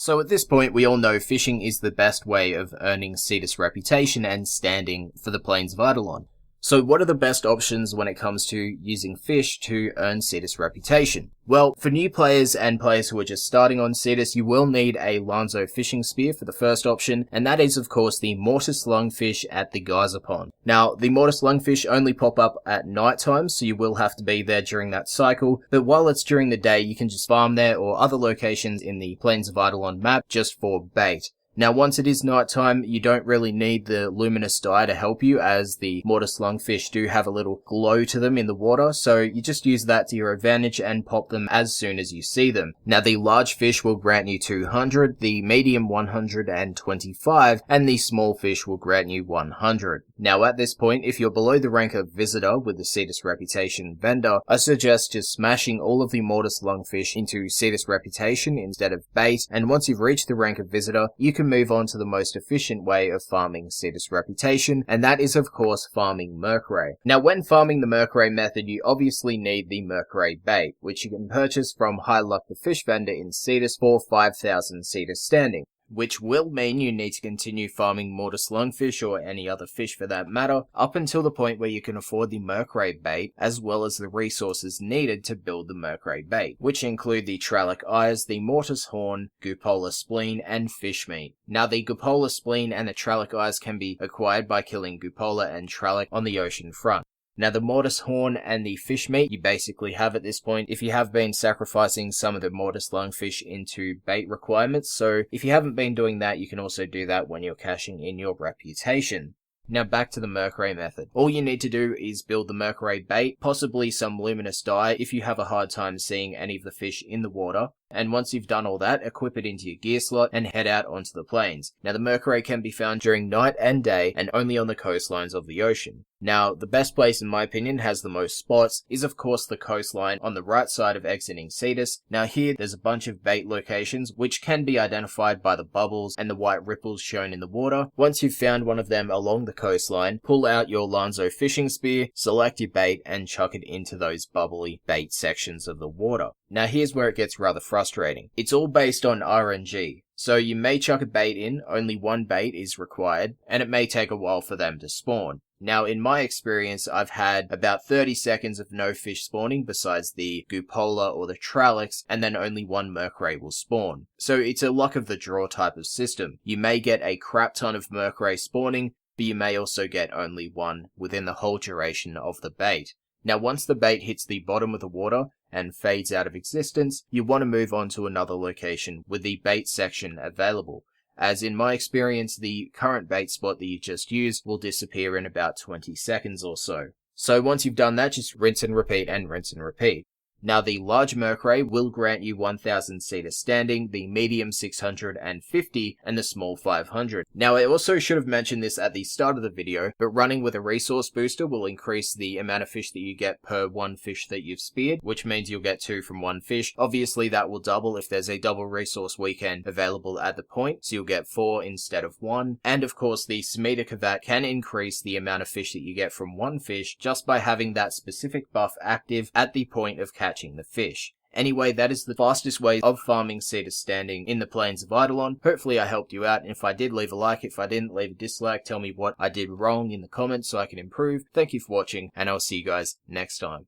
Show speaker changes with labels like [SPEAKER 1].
[SPEAKER 1] So at this point, we all know fishing is the best way of earning Cetus reputation and standing for the plains of Eidolon. So what are the best options when it comes to using fish to earn Cetus reputation? Well, for new players and players who are just starting on Cetus, you will need a Lanzo fishing spear for the first option, and that is of course the Mortis lungfish at the geyser pond. Now, the Mortis lungfish only pop up at night time, so you will have to be there during that cycle, but while it's during the day, you can just farm there or other locations in the Plains of Eidolon map just for bait. Now, once it is nighttime, you don't really need the luminous dye to help you, as the Mortis lungfish do have a little glow to them in the water, so you just use that to your advantage and pop them as soon as you see them. Now, the large fish will grant you 200, the medium 125, and the small fish will grant you 100. Now, at this point, if you're below the rank of visitor with the Cetus reputation vendor, I suggest just smashing all of the Mortis lungfish into Cetus reputation instead of bait, and once you've reached the rank of visitor, you can move on to the most efficient way of farming Cetus reputation, and that is of course farming Mercury. Now, when farming the Mercury method, you obviously need the Mercury bait, which you can purchase from High Luck the Fish Vendor in Cetus for 5,000 Cetus standing, which will mean you need to continue farming Mortis lungfish, or any other fish for that matter, up until the point where you can afford the Mercury bait, as well as the resources needed to build the Mercury bait, which include the Trallic eyes, the Mortis horn, Gupola spleen, and fish meat. Now, the Gupola spleen and the Trallic eyes can be acquired by killing Gupola and Trallic on the ocean front. Now, the Mortis horn and the fish meat you basically have at this point if you have been sacrificing some of the Mortis lungfish into bait requirements, so if you haven't been doing that, you can also do that when you're cashing in your reputation. Now, back to the Mercury method. All you need to do is build the Mercury bait, possibly some luminous dye if you have a hard time seeing any of the fish in the water, and once you've done all that, equip it into your gear slot and head out onto the plains. Now, the Mercury can be found during night and day, and only on the coastlines of the ocean. Now, the best place in my opinion has the most spots is of course the coastline on the right side of exiting Cetus. Now here, there's a bunch of bait locations which can be identified by the bubbles and the white ripples shown in the water. Once you've found one of them along the coastline, pull out your Lanzo fishing spear, select your bait, and chuck it into those bubbly bait sections of the water. Now here's where it gets rather frustrating. It's all based on RNG. So you may chuck a bait in, only one bait is required, and it may take a while for them to spawn. Now, in my experience, I've had about 30 seconds of no fish spawning besides the Gupola or the Trallics, and then only one Mercury will spawn. So it's a luck of the draw type of system. You may get a crap ton of Mercury spawning, but you may also get only one within the whole duration of the bait. Now, once the bait hits the bottom of the water and fades out of existence, you want to move on to another location with the bait section available, as in my experience, the current bait spot that you just used will disappear in about 20 seconds or so. So once you've done that, just rinse and repeat and rinse and repeat. Now, the large Mercury will grant you 1,000 Cetus standing, the medium 650, and the small 500. Now, I also should have mentioned this at the start of the video, but running with a resource booster will increase the amount of fish that you get per one fish that you've speared, which means you'll get 2 from one fish. Obviously, that will double if there's a double resource weekend available at the point, so you'll get 4 instead of 1. And of course, the Smita Kavat can increase the amount of fish that you get from one fish just by having that specific buff active at the point of catching the fish. Anyway, that is the fastest way of farming Cetus standing in the Plains of Eidolon. Hopefully I helped you out, and if I did, leave a like. If I didn't, leave a dislike. Tell me what I did wrong in the comments so I can improve. Thank you for watching, and I'll see you guys next time.